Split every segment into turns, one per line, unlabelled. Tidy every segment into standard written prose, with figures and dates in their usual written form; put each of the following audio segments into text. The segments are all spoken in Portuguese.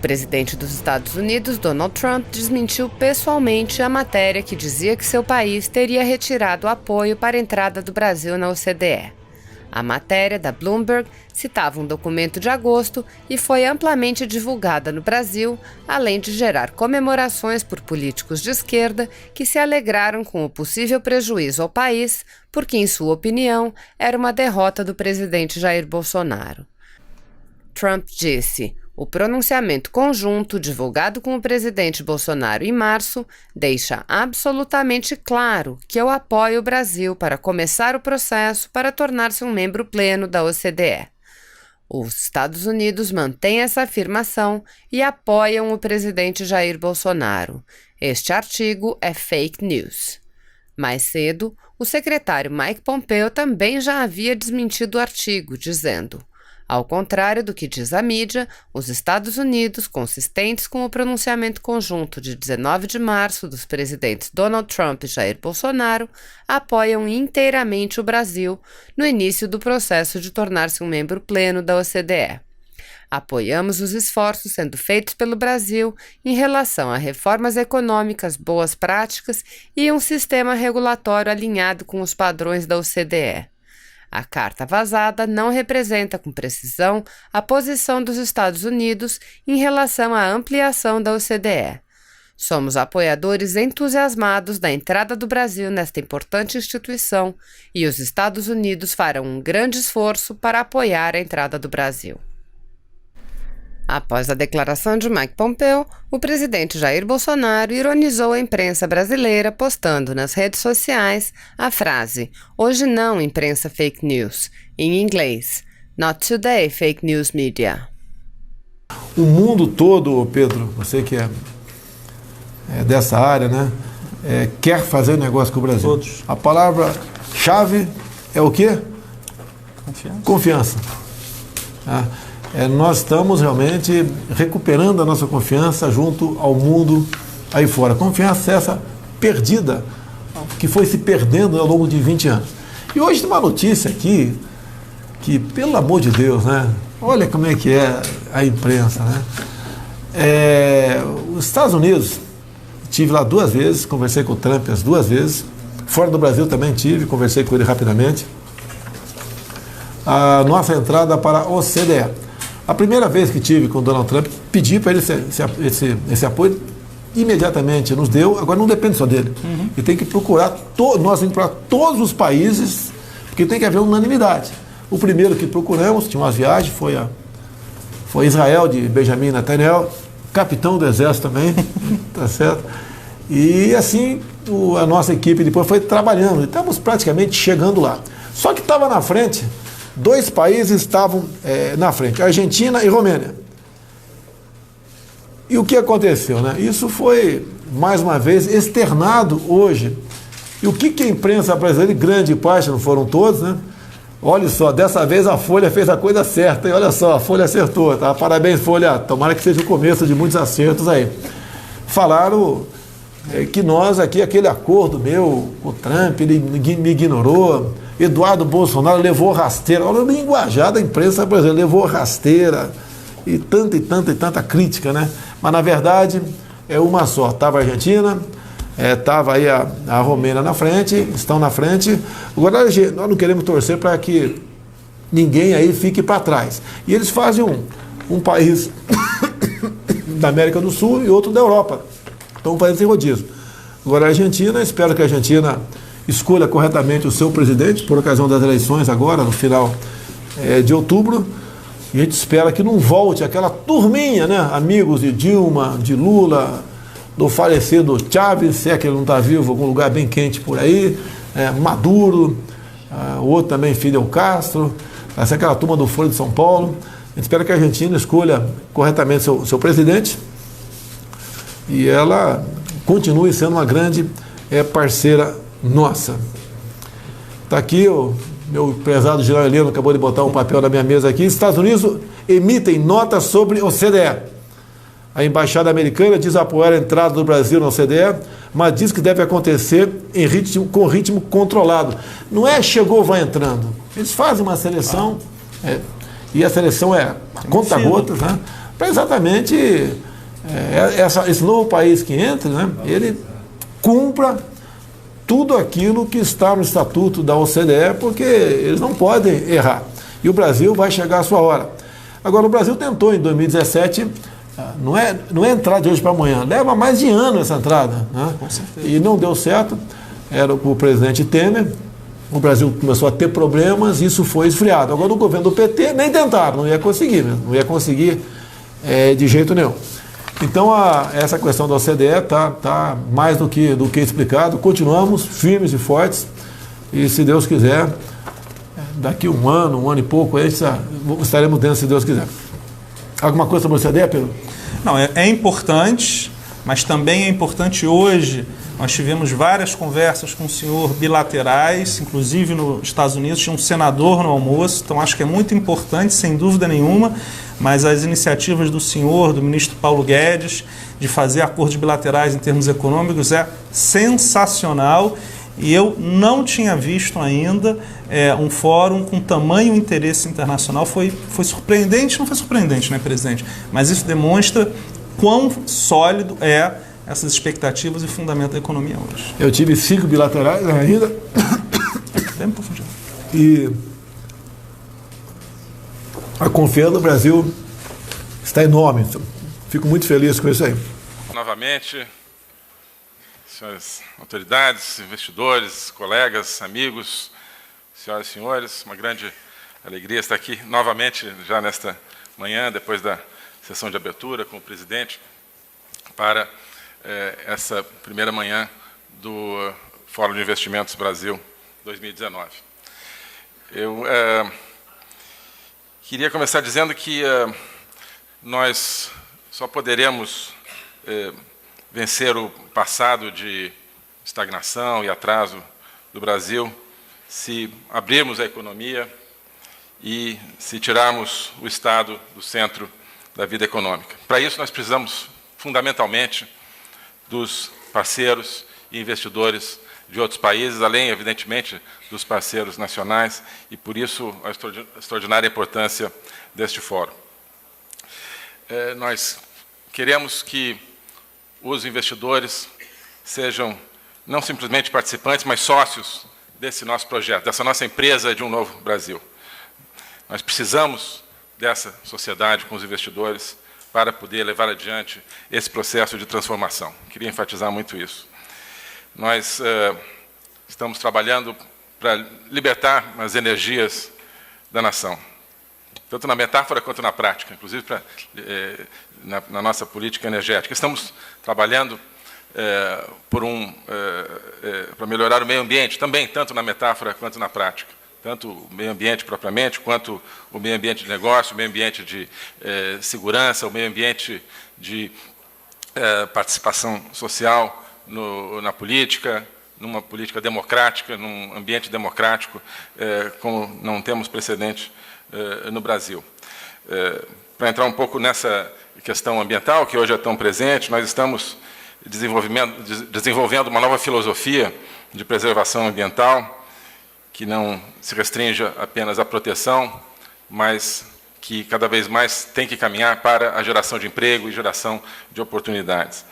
presidente dos Estados Unidos, Donald Trump, desmentiu pessoalmente a matéria que dizia que seu país teria retirado o apoio para a entrada do Brasil na OCDE. A matéria da Bloomberg citava um documento de agosto e foi amplamente divulgada no Brasil, além de gerar comemorações por políticos de esquerda que se alegraram com o possível prejuízo ao país, porque, em sua opinião, era uma derrota do presidente Jair Bolsonaro. Trump disse: "O pronunciamento conjunto divulgado com o presidente Bolsonaro em março deixa absolutamente claro que eu apoio o Brasil para começar o processo para tornar-se um membro pleno da OCDE. Os Estados Unidos mantêm essa afirmação e apoiam o presidente Jair Bolsonaro. Este artigo é fake news." Mais cedo, o secretário Mike Pompeo também já havia desmentido o artigo, dizendo: "Ao contrário do que diz a mídia, os Estados Unidos, consistentes com o pronunciamento conjunto de 19 de março dos presidentes Donald Trump e Jair Bolsonaro, apoiam inteiramente o Brasil no início do processo de tornar-se um membro pleno da OCDE. Apoiamos os esforços sendo feitos pelo Brasil em relação a reformas econômicas, boas práticas e um sistema regulatório alinhado com os padrões da OCDE. A carta vazada não representa com precisão a posição dos Estados Unidos em relação à ampliação da OCDE. Somos apoiadores entusiasmados da entrada do Brasil nesta importante instituição e os Estados Unidos farão um grande esforço para apoiar a entrada do Brasil." Após a declaração de Mike Pompeo, o presidente Jair Bolsonaro ironizou a imprensa brasileira postando nas redes sociais a frase "Hoje não, imprensa fake news", em inglês, "Not today, fake news media."
O mundo todo, Pedro, você que é dessa área, né, quer fazer negócio com o Brasil.
Todos.
A palavra-chave é o quê? Confiança. Nós estamos realmente recuperando a nossa confiança junto ao mundo aí fora. Confiança essa perdida, que foi se perdendo ao longo de 20 anos. E hoje tem uma notícia aqui, que, pelo amor de Deus, né? Olha como é que é a imprensa, né? Os Estados Unidos, tive lá 2 vezes, conversei com o Trump as 2 vezes. Fora do Brasil também tive, conversei com ele rapidamente. A nossa entrada para a OCDE. A primeira vez que tive com o Donald Trump, pedi para ele esse apoio, imediatamente nos deu, agora não depende só dele. E tem que procurar, nós temos que procurar todos os países, porque tem que haver unanimidade. O primeiro que procuramos, tinha umas viagens, foi Israel, de Benjamin Netanyahu, capitão do exército também, tá certo? E assim, a nossa equipe depois foi trabalhando, e estamos praticamente chegando lá. Só que estava na frente, 2 países estavam na frente, Argentina e Romênia. E o que aconteceu, né? Isso foi, mais uma vez, externado hoje. E o que a imprensa brasileira, grande parte, não foram todos, né? Olha só, dessa vez a Folha fez a coisa certa, e olha só, a Folha acertou, tá? Parabéns, Folha, tomara que seja o começo de muitos acertos aí. Falaram que nós aqui, aquele acordo meu com o Trump, ele me ignorou. Eduardo Bolsonaro levou rasteira. Olha a linguajar da imprensa brasileira, levou rasteira. E tanta crítica, né? Mas, na verdade, é uma só. Estava a Argentina, estava aí a Romênia na frente, estão na frente. Agora, nós não queremos torcer para que ninguém aí fique para trás. E eles fazem um país da América do Sul e outro da Europa. Então, fazendo esse rodízio. Agora, a Argentina, espero que a Argentina escolha corretamente o seu presidente, por ocasião das eleições agora, no final de outubro. E a gente espera que não volte aquela turminha, né? Amigos de Dilma, de Lula, do falecido Chávez, se é que ele não está vivo, algum lugar bem quente por aí, Maduro, o outro também, Fidel Castro, essa é aquela turma do Folha de São Paulo. A gente espera que a Argentina escolha corretamente seu presidente e ela continue sendo uma grande parceira nossa. Está aqui o meu prezado general Heleno, acabou de botar um papel na minha mesa aqui. Estados Unidos emitem notas sobre OCDE. A embaixada americana diz apoiar a entrada do Brasil na OCDE, mas diz que deve acontecer com ritmo controlado. Não é chegou, vai entrando. Eles fazem uma seleção, e a seleção é conta-gotas, né? para exatamente esse novo país que entra, né, ele cumpra tudo aquilo que está no Estatuto da OCDE, porque eles não podem errar. E o Brasil vai chegar à sua hora. Agora, o Brasil tentou, em 2017, não é entrar de hoje para amanhã, leva mais de ano essa entrada, né?
Com certeza.
E não deu certo, era o presidente Temer, o Brasil começou a ter problemas, isso foi esfriado. Agora, o governo do PT nem tentaram, não ia conseguir mesmo, não ia conseguir de jeito nenhum. Então, essa questão da OCDE está mais do que explicado. Continuamos firmes e fortes e, se Deus quiser, daqui um ano e pouco, estaremos dentro, se Deus quiser. Alguma coisa sobre a OCDE, Pedro?
Não, é importante, mas também é importante hoje. Nós tivemos várias conversas com o senhor bilaterais, inclusive nos Estados Unidos, tinha um senador no almoço, então acho que é muito importante, sem dúvida nenhuma, mas as iniciativas do senhor, do ministro Paulo Guedes, de fazer acordos bilaterais em termos econômicos é sensacional, e eu não tinha visto ainda um fórum com tamanho interesse internacional. Foi surpreendente, não foi surpreendente, né, presidente? Mas isso demonstra quão sólido essas expectativas e fundamento da economia hoje.
Eu tive 5 bilaterais ainda.
Bem profundo.
E a confiança no Brasil está enorme. Fico muito feliz com isso aí.
Novamente, senhoras autoridades, investidores, colegas, amigos, senhoras e senhores, uma grande alegria estar aqui novamente já nesta manhã, depois da sessão de abertura com o presidente, para essa primeira manhã do Fórum de Investimentos Brasil 2019. Eu queria começar dizendo que nós só poderemos vencer o passado de estagnação e atraso do Brasil se abrirmos a economia e se tirarmos o Estado do centro da vida econômica. Para isso, nós precisamos, fundamentalmente, dos parceiros e investidores de outros países, além, evidentemente, dos parceiros nacionais, e, por isso, a extraordinária importância deste fórum. Nós queremos que os investidores sejam não simplesmente participantes, mas sócios desse nosso projeto, dessa nossa empresa de um novo Brasil. Nós precisamos dessa sociedade com os investidores para poder levar adiante esse processo de transformação. Queria enfatizar muito isso. Nós estamos trabalhando para libertar as energias da nação, tanto na metáfora quanto na prática, inclusive na nossa política energética. Estamos trabalhando para melhorar o meio ambiente, também, tanto na metáfora quanto na prática. Tanto o meio ambiente propriamente, quanto o meio ambiente de negócio, o meio ambiente de segurança, o meio ambiente de participação social na política, numa política democrática, num ambiente democrático, como não temos precedente no Brasil. Para entrar um pouco nessa questão ambiental, que hoje é tão presente, nós estamos desenvolvendo uma nova filosofia de preservação ambiental, que não se restrinja apenas à proteção, mas que cada vez mais tem que caminhar para a geração de emprego e geração de oportunidades.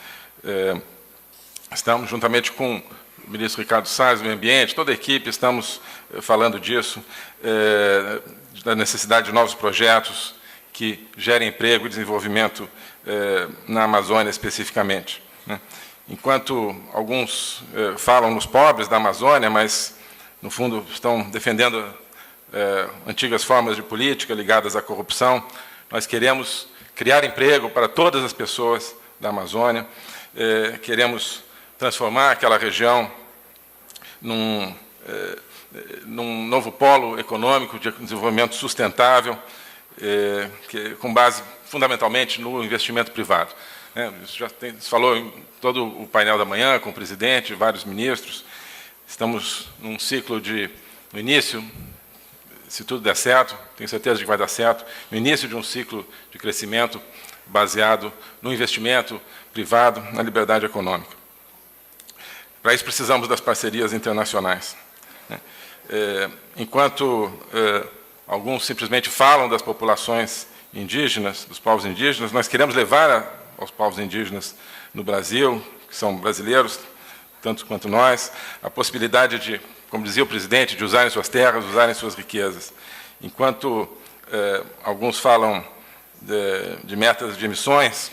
Estamos, juntamente com o ministro Ricardo Salles, do Meio Ambiente, toda a equipe, estamos falando disso, da necessidade de novos projetos que gerem emprego e desenvolvimento na Amazônia especificamente. Enquanto alguns falam nos pobres da Amazônia, mas no fundo, estão defendendo antigas formas de política ligadas à corrupção. Nós queremos criar emprego para todas as pessoas da Amazônia, queremos transformar aquela região num novo polo econômico de desenvolvimento sustentável, com base fundamentalmente no investimento privado. Isso já se falou em todo o painel da manhã, com o presidente, vários ministros. Estamos num ciclo no início, se tudo der certo, tenho certeza de que vai dar certo, no início de um ciclo de crescimento baseado no investimento privado, na liberdade econômica. Para isso precisamos das parcerias internacionais. Enquanto alguns simplesmente falam das populações indígenas, dos povos indígenas. Nós queremos levar aos povos indígenas no Brasil, que são brasileiros, tanto quanto nós, a possibilidade de, como dizia o presidente, de usarem suas terras, usarem suas riquezas. Enquanto alguns falam de metas de emissões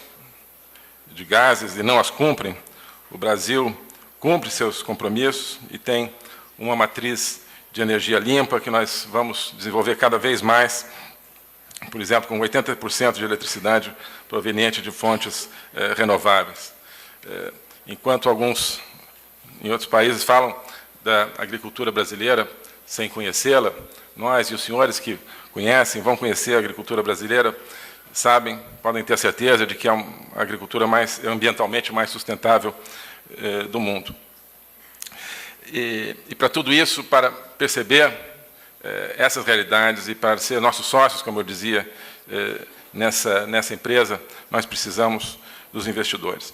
de gases e não as cumprem, o Brasil cumpre seus compromissos e tem uma matriz de energia limpa que nós vamos desenvolver cada vez mais, por exemplo, com 80% de eletricidade proveniente de fontes renováveis. Enquanto alguns, em outros países, falam da agricultura brasileira sem conhecê-la, nós e os senhores que conhecem, vão conhecer a agricultura brasileira, sabem, podem ter certeza de que é a agricultura ambientalmente mais sustentável do mundo. E para tudo isso, para perceber essas realidades e para ser nossos sócios, como eu dizia, nessa empresa, nós precisamos dos investidores.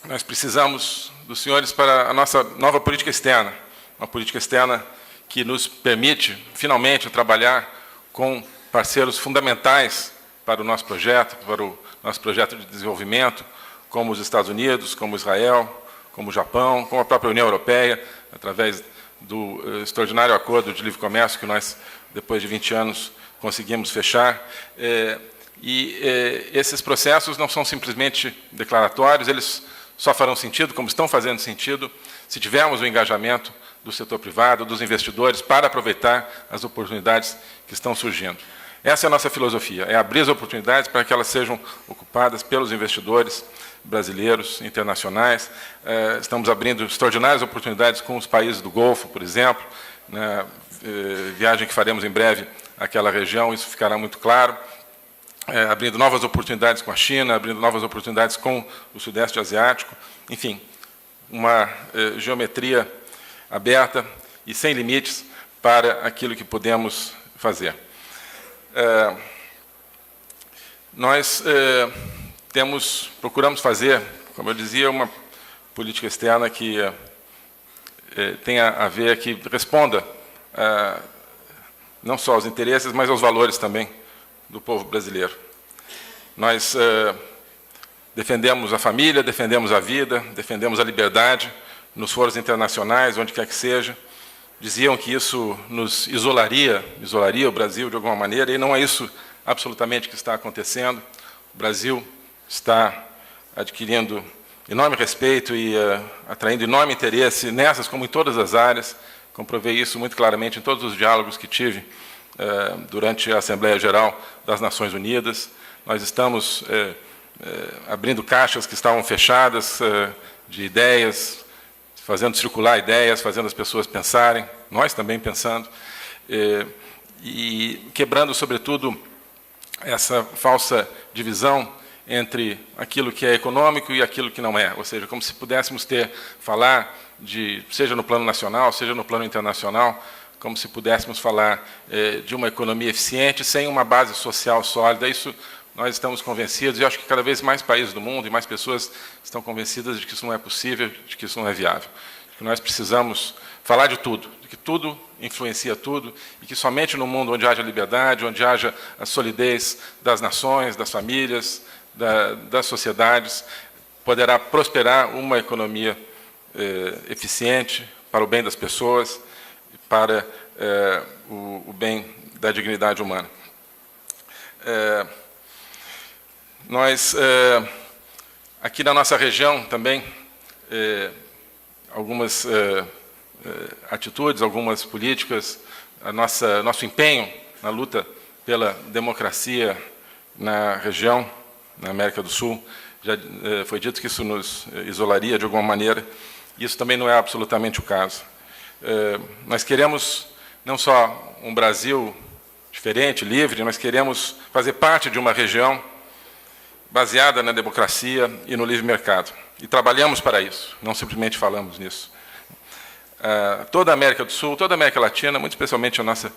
Nós precisamos dos senhores para a nossa nova política externa, uma política externa que nos permite, finalmente, trabalhar com parceiros fundamentais para o nosso projeto de desenvolvimento, como os Estados Unidos, como Israel, como o Japão, como a própria União Europeia, através do extraordinário acordo de livre comércio que nós, depois de 20 anos, conseguimos fechar. Esses processos não são simplesmente declaratórios, eles só farão sentido, como estão fazendo sentido, se tivermos o engajamento do setor privado, dos investidores, para aproveitar as oportunidades que estão surgindo. Essa é a nossa filosofia, é abrir as oportunidades para que elas sejam ocupadas pelos investidores brasileiros, internacionais. Estamos abrindo extraordinárias oportunidades com os países do Golfo, por exemplo, na viagem que faremos em breve àquela região, isso ficará muito claro. Abrindo novas oportunidades com a China, abrindo novas oportunidades com o Sudeste Asiático, enfim, uma geometria aberta e sem limites para aquilo que podemos fazer. Nós procuramos fazer, como eu dizia, uma política externa que tenha a ver, que responda não só aos interesses, mas aos valores também do povo brasileiro. Nós defendemos a família, defendemos a vida, defendemos a liberdade nos foros internacionais, onde quer que seja. Diziam que isso nos isolaria o Brasil de alguma maneira, e não é isso absolutamente que está acontecendo. O Brasil está adquirindo enorme respeito e atraindo enorme interesse nessas, como em todas as áreas. Comprovei isso muito claramente em todos os diálogos que tive durante a Assembleia Geral das Nações Unidas. Nós estamos abrindo caixas que estavam fechadas de ideias, fazendo circular ideias, fazendo as pessoas pensarem, nós também pensando, e quebrando, sobretudo, essa falsa divisão entre aquilo que é econômico e aquilo que não é. Ou seja, como se pudéssemos falar seja no plano nacional, seja no plano internacional, como se pudéssemos falar de uma economia eficiente sem uma base social sólida. Isso nós estamos convencidos, e acho que cada vez mais países do mundo e mais pessoas estão convencidas de que isso não é possível, de que isso não é viável. De que nós precisamos falar de tudo, de que tudo influencia tudo, e que somente no mundo onde haja liberdade, onde haja a solidez das nações, das famílias, das sociedades, poderá prosperar uma economia eficiente para o bem das pessoas, para o bem da dignidade humana. Nós, aqui na nossa região também, algumas atitudes, algumas políticas, nosso empenho na luta pela democracia na região, na América do Sul, já foi dito que isso nos isolaria de alguma maneira, e isso também não é absolutamente o caso. Nós queremos não só um Brasil diferente, livre, nós queremos fazer parte de uma região baseada na democracia e no livre mercado. E trabalhamos para isso, não simplesmente falamos nisso. Toda a América do Sul, toda a América Latina, muito especialmente a nossa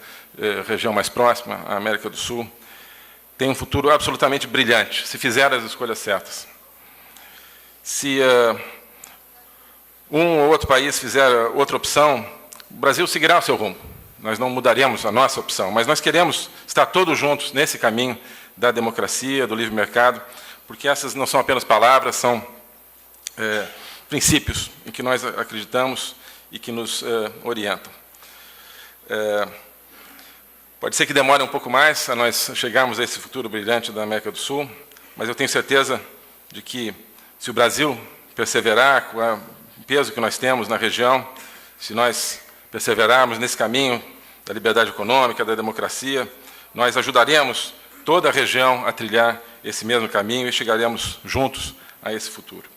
região mais próxima, a América do Sul, tem um futuro absolutamente brilhante, se fizer as escolhas certas. Se um ou outro país fizer outra opção, o Brasil seguirá o seu rumo. nós não mudaremos a nossa opção, mas nós queremos estar todos juntos nesse caminho da democracia, do livre mercado, porque essas não são apenas palavras, são princípios em que nós acreditamos e que nos orientam. Pode ser que demore um pouco mais a nós chegarmos a esse futuro brilhante da América do Sul, mas eu tenho certeza de que, se o Brasil perseverar com o peso que nós temos na região, se nós perseverarmos nesse caminho da liberdade econômica, da democracia, nós ajudaremos toda a região a trilhar esse mesmo caminho e chegaremos juntos a esse futuro.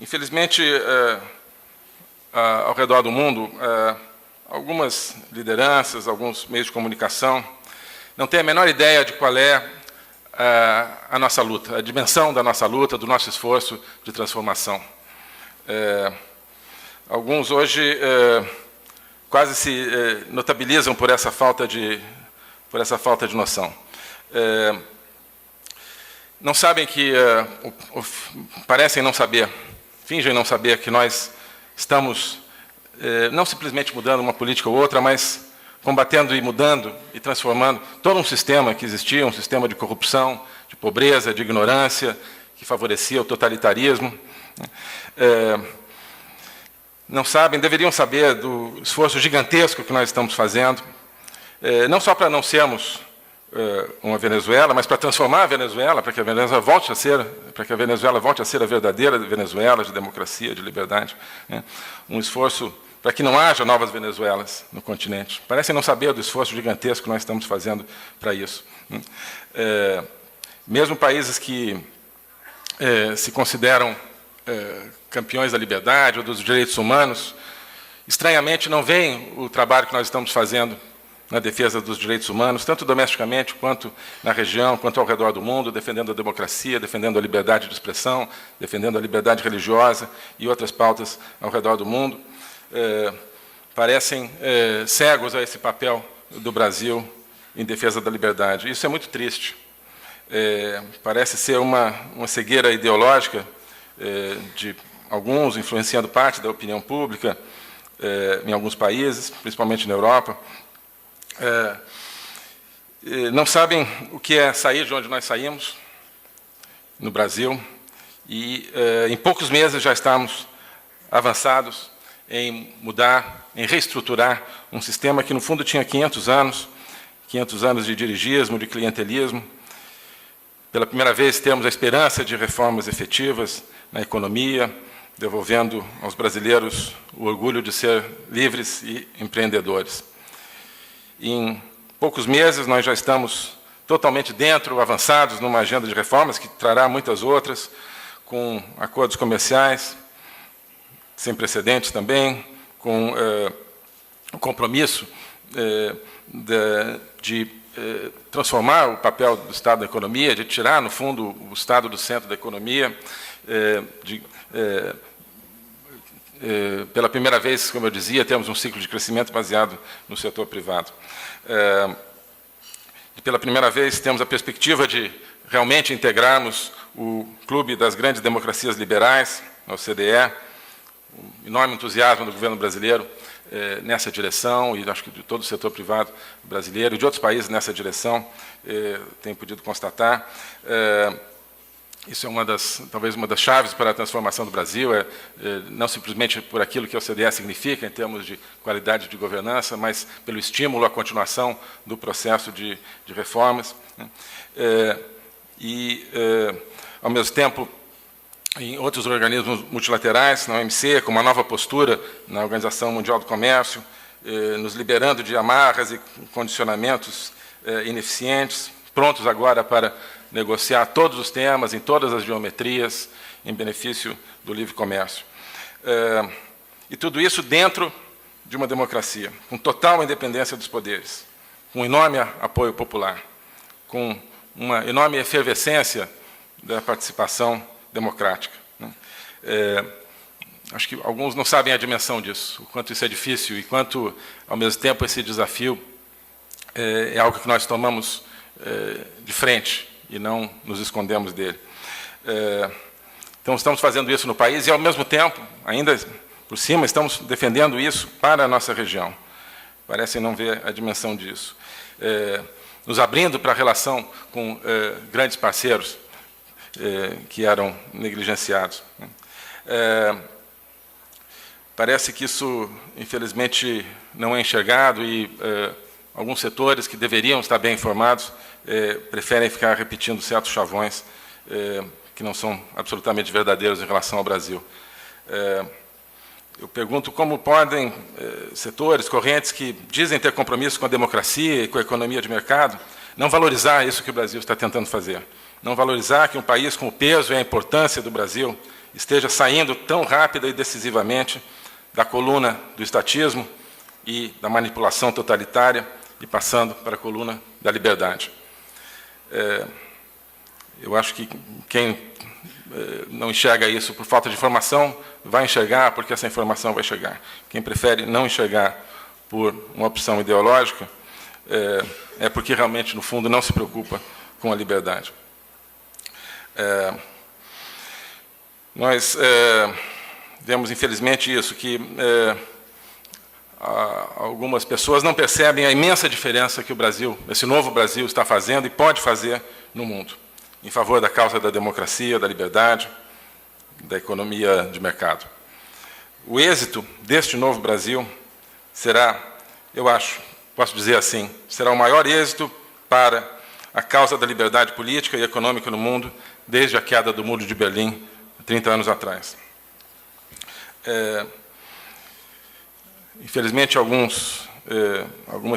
Infelizmente, ao redor do mundo, algumas lideranças, alguns meios de comunicação não têm a menor ideia de qual é a nossa luta, a dimensão da nossa luta, do nosso esforço de transformação. Alguns hoje quase se notabilizam por essa falta de noção. Não sabem que, parecem não saber, fingem não saber que nós estamos não simplesmente mudando uma política ou outra, mas combatendo e mudando e transformando todo um sistema que existia, um sistema de corrupção, de pobreza, de ignorância, que favorecia o totalitarismo. Não sabem, deveriam saber do esforço gigantesco que nós estamos fazendo, não só para não sermos uma Venezuela, mas para transformar a Venezuela, para que a Venezuela volte a ser a verdadeira Venezuela de democracia, de liberdade, né? Um esforço para que não haja novas Venezuelas no continente. Parecem não saber do esforço gigantesco que nós estamos fazendo para isso. Mesmo países que se consideram campeões da liberdade ou dos direitos humanos, estranhamente não veem o trabalho que nós estamos fazendo na defesa dos direitos humanos, tanto domesticamente quanto na região, quanto ao redor do mundo, defendendo a democracia, defendendo a liberdade de expressão, defendendo a liberdade religiosa e outras pautas ao redor do mundo. Parecem cegos a esse papel do Brasil em defesa da liberdade. Isso é muito triste. Parece ser uma cegueira ideológica de alguns, influenciando parte da opinião pública em alguns países, principalmente na Europa. Não sabem o que é sair de onde nós saímos, no Brasil, e em poucos meses já estamos avançados em mudar, em reestruturar um sistema que, no fundo, tinha 500 anos de dirigismo, de clientelismo. Pela primeira vez, temos a esperança de reformas efetivas na economia, devolvendo aos brasileiros o orgulho de ser livres e empreendedores. Em poucos meses, nós já estamos totalmente dentro, avançados numa agenda de reformas, que trará muitas outras, com acordos comerciais, sem precedentes também, com o compromisso de transformar o papel do Estado da economia, de tirar, no fundo, o Estado do centro da economia, pela primeira vez, como eu dizia, temos um ciclo de crescimento baseado no setor privado. E pela primeira vez, temos a perspectiva de realmente integrarmos o clube das grandes democracias liberais, a OCDE, um enorme entusiasmo do governo brasileiro nessa direção, e acho que de todo o setor privado brasileiro e de outros países nessa direção, tenho podido constatar. Isso é talvez uma das chaves para a transformação do Brasil, não simplesmente por aquilo que a OCDE significa em termos de qualidade de governança, mas pelo estímulo à continuação do processo de reformas. Ao mesmo tempo, em outros organismos multilaterais, na OMC, com uma nova postura na Organização Mundial do Comércio, nos liberando de amarras e condicionamentos ineficientes, prontos agora para negociar todos os temas, em todas as geometrias, em benefício do livre comércio. E tudo isso dentro de uma democracia, com total independência dos poderes, com enorme apoio popular, com uma enorme efervescência da participação democrática. Acho que alguns não sabem a dimensão disso, o quanto isso é difícil e quanto, ao mesmo tempo, esse desafio é algo que nós tomamos de frente e não nos escondemos dele. Então, estamos fazendo isso no país e, ao mesmo tempo, ainda por cima, estamos defendendo isso para a nossa região. Parecem não ver a dimensão disso. Nos abrindo para a relação com grandes parceiros que eram negligenciados. Parece que isso, infelizmente, não é enxergado e alguns setores que deveriam estar bem informados preferem ficar repetindo certos chavões que não são absolutamente verdadeiros em relação ao Brasil. Eu pergunto como podem setores, correntes que dizem ter compromisso com a democracia e com a economia de mercado, não valorizar isso que o Brasil está tentando fazer. Não valorizar que um país com o peso e a importância do Brasil esteja saindo tão rápida e decisivamente da coluna do estatismo e da manipulação totalitária e passando para a coluna da liberdade. Eu acho que quem não enxerga isso por falta de informação vai enxergar porque essa informação vai chegar. Quem prefere não enxergar por uma opção ideológica é porque realmente, no fundo, não se preocupa com a liberdade. Nós vemos, infelizmente, isso, que algumas pessoas não percebem a imensa diferença que o Brasil, esse novo Brasil, está fazendo e pode fazer no mundo, em favor da causa da democracia, da liberdade, da economia de mercado. O êxito deste novo Brasil será, eu acho, posso dizer assim, será o maior êxito para a causa da liberdade política e econômica no mundo desde a queda do Muro de Berlim, 30 anos atrás. Infelizmente, algumas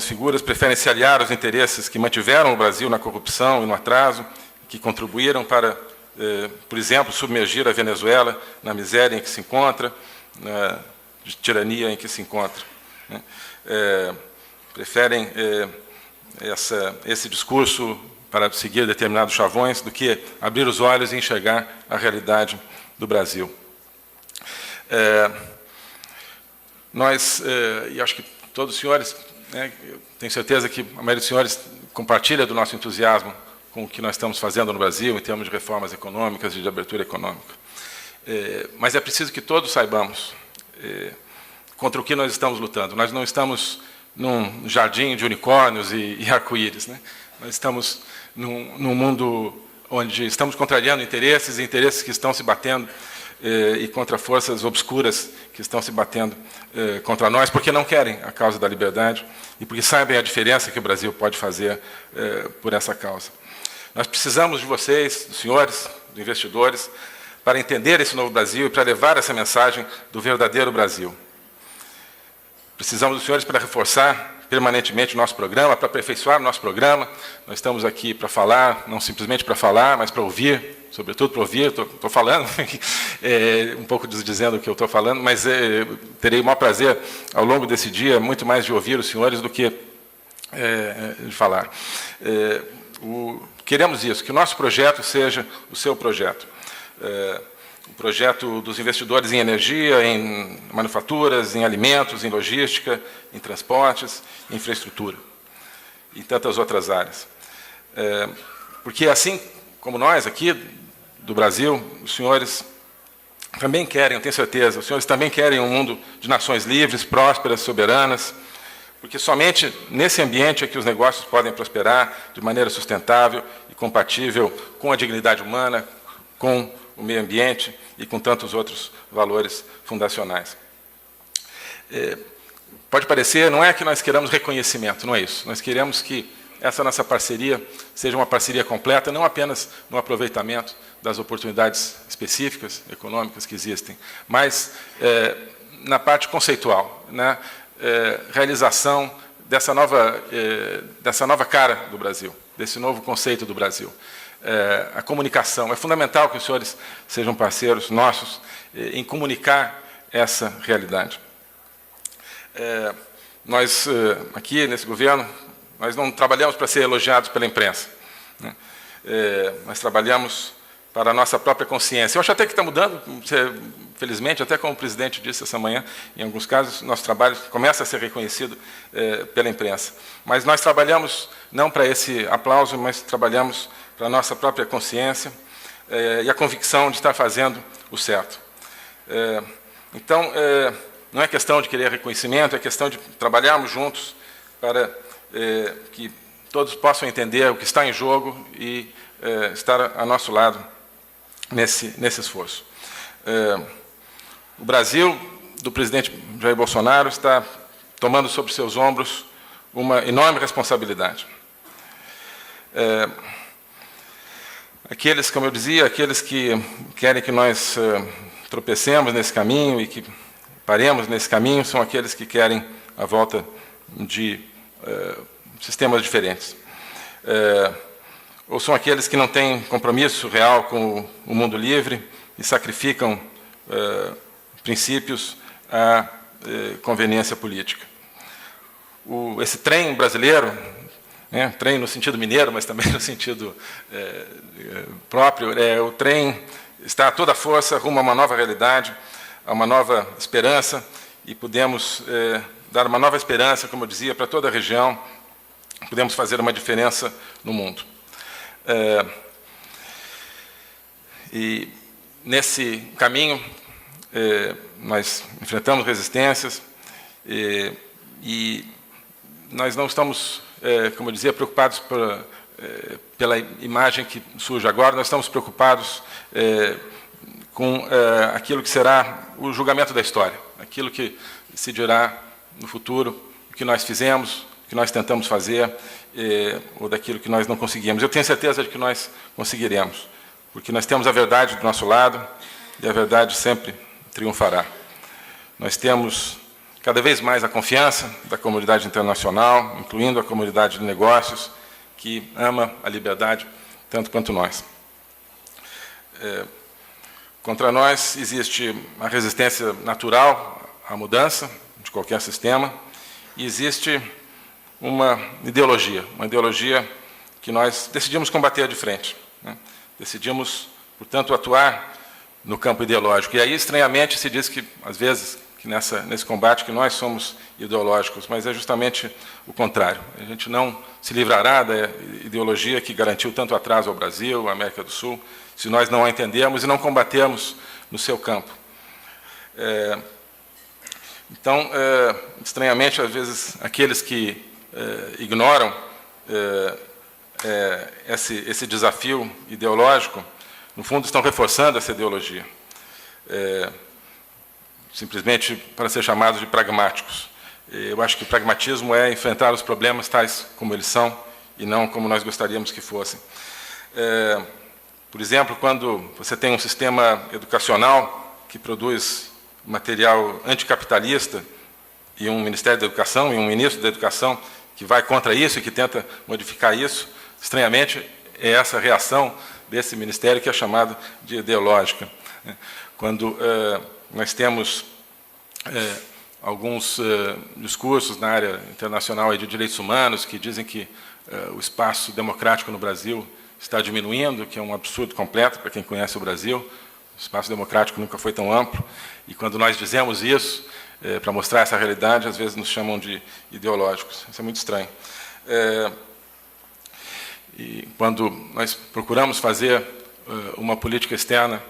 figuras preferem se aliar aos interesses que mantiveram o Brasil na corrupção e no atraso, que contribuíram para, por exemplo, submergir a Venezuela na miséria em que se encontra, na tirania em que se encontra. Preferem esse discurso para seguir determinados chavões do que abrir os olhos e enxergar a realidade do Brasil. E acho que todos os senhores, eu tenho certeza que a maioria dos senhores compartilha do nosso entusiasmo com o que nós estamos fazendo no Brasil, em termos de reformas econômicas e de abertura econômica. Mas é preciso que todos saibamos contra o que nós estamos lutando. Nós não estamos num jardim de unicórnios e arco-íris, né? Nós estamos num mundo onde estamos contrariando interesses que estão se batendo e contra forças obscuras que estão se batendo contra nós, porque não querem a causa da liberdade e porque sabem a diferença que o Brasil pode fazer por essa causa. Nós precisamos de vocês, dos senhores, dos investidores, para entender esse novo Brasil e para levar essa mensagem do verdadeiro Brasil. Precisamos dos senhores para reforçar permanentemente o nosso programa, para aperfeiçoar o nosso programa. Nós estamos aqui para falar, não simplesmente para falar, mas para ouvir, sobretudo para ouvir. Estou falando, um pouco dizendo o que eu estou falando, mas terei o maior prazer, ao longo desse dia, muito mais de ouvir os senhores do que de falar. Queremos isso, que o nosso projeto seja o seu projeto. O projeto dos investidores em energia, em manufaturas, em alimentos, em logística, em transportes, em infraestrutura e tantas outras áreas. Porque assim como nós aqui do Brasil, os senhores também querem, eu tenho certeza, os senhores também querem um mundo de nações livres, prósperas, soberanas, porque somente nesse ambiente é que os negócios podem prosperar de maneira sustentável e compatível com a dignidade humana, com o meio ambiente e com tantos outros valores fundacionais. Pode parecer, não é que nós queramos reconhecimento, não é isso. Nós queremos que essa nossa parceria seja uma parceria completa, não apenas no aproveitamento das oportunidades específicas, econômicas que existem, mas na parte conceitual, na realização dessa nova cara do Brasil, desse novo conceito do Brasil. A comunicação. É fundamental que os senhores sejam parceiros nossos em comunicar essa realidade. Nós, aqui nesse governo, nós não trabalhamos para ser elogiados pela imprensa, né? Nós trabalhamos para a nossa própria consciência. Eu acho até que está mudando, felizmente, até como o presidente disse essa manhã, em alguns casos, nosso trabalho começa a ser reconhecido pela imprensa. Mas nós trabalhamos não para esse aplauso, mas trabalhamos para a nossa própria consciência e a convicção de estar fazendo o certo. Então, não é questão de querer reconhecimento, é questão de trabalharmos juntos para que todos possam entender o que está em jogo e estar a nosso lado nesse esforço. O Brasil, do presidente Jair Bolsonaro, está tomando sobre seus ombros uma enorme responsabilidade. Aqueles, como eu dizia, aqueles que querem que nós tropecemos nesse caminho e que paremos nesse caminho, são aqueles que querem a volta de sistemas diferentes. Ou são aqueles que não têm compromisso real com o mundo livre e sacrificam princípios à conveniência política. Esse trem brasileiro, trem no sentido mineiro, mas também no sentido próprio, o trem está a toda força rumo a uma nova realidade, a uma nova esperança, e podemos dar uma nova esperança, como eu dizia, para toda a região, podemos fazer uma diferença no mundo. E nesse caminho, nós enfrentamos resistências e nós não estamos, como eu dizia, preocupados pela imagem que surge agora, nós estamos preocupados com aquilo que será o julgamento da história, aquilo que se dirá no futuro, o que nós fizemos, o que nós tentamos fazer, ou daquilo que nós não conseguimos. Eu tenho certeza de que nós conseguiremos, porque nós temos a verdade do nosso lado e a verdade sempre triunfará. Nós temos cada vez mais a confiança da comunidade internacional, incluindo a comunidade de negócios, que ama a liberdade tanto quanto nós. Contra nós existe a resistência natural à mudança de qualquer sistema, e existe uma ideologia que nós decidimos combater de frente. Decidimos, portanto, atuar no campo ideológico. E aí, estranhamente, se diz que, às vezes, que nesse combate, que nós somos ideológicos, mas é justamente o contrário. A gente não se livrará da ideologia que garantiu tanto atraso ao Brasil, à América do Sul, se nós não a entendermos e não combatermos no seu campo. Então, estranhamente, às vezes, aqueles que ignoram esse desafio ideológico, no fundo, estão reforçando essa ideologia, simplesmente para ser chamados de pragmáticos. Eu acho que o pragmatismo é enfrentar os problemas tais como eles são e não como nós gostaríamos que fossem. Por exemplo, quando você tem um sistema educacional que produz material anticapitalista e um Ministério da Educação e um ministro da Educação que vai contra isso e que tenta modificar isso, estranhamente, é essa reação desse ministério que é chamado de ideológica. Quando nós temos alguns discursos na área internacional de direitos humanos que dizem que o espaço democrático no Brasil está diminuindo, que é um absurdo completo para quem conhece o Brasil. O espaço democrático nunca foi tão amplo, e quando nós dizemos isso, para mostrar essa realidade, às vezes nos chamam de ideológicos. Isso é muito estranho. E quando nós procuramos fazer uma política externa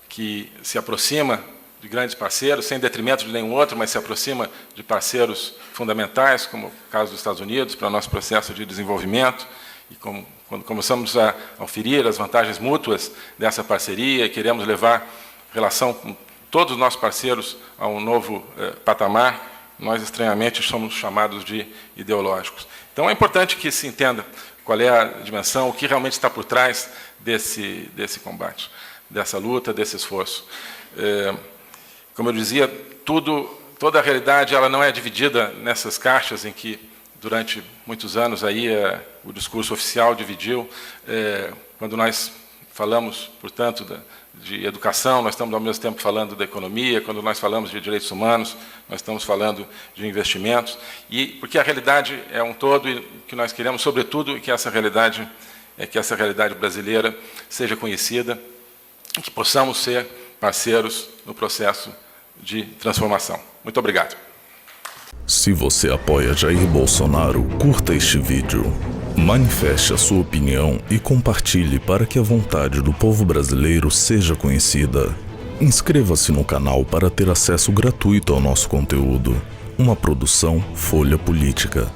que se aproxima de grandes parceiros, sem detrimento de nenhum outro, mas se aproxima de parceiros fundamentais, como o caso dos Estados Unidos, para o nosso processo de desenvolvimento, e quando começamos a oferir as vantagens mútuas dessa parceria, e queremos levar a relação com todos os nossos parceiros a um novo patamar, nós, estranhamente, somos chamados de ideológicos. Então, é importante que se entenda qual é a dimensão, o que realmente está por trás desse combate, dessa luta, desse esforço. Como eu dizia, toda a realidade ela não é dividida nessas caixas em que, durante muitos anos, aí, o discurso oficial dividiu. Quando nós falamos, portanto, de educação, nós estamos, ao mesmo tempo, falando da economia. Quando nós falamos de direitos humanos, nós estamos falando de investimentos. Porque a realidade é um todo e que nós queremos, sobretudo, que essa realidade brasileira seja conhecida e que possamos ser parceiros no processo de transformação. Muito obrigado.
Se você apoia Jair Bolsonaro, curta este vídeo, manifeste a sua opinião e compartilhe para que a vontade do povo brasileiro seja conhecida. Inscreva-se no canal para ter acesso gratuito ao nosso conteúdo. Uma produção Folha Política.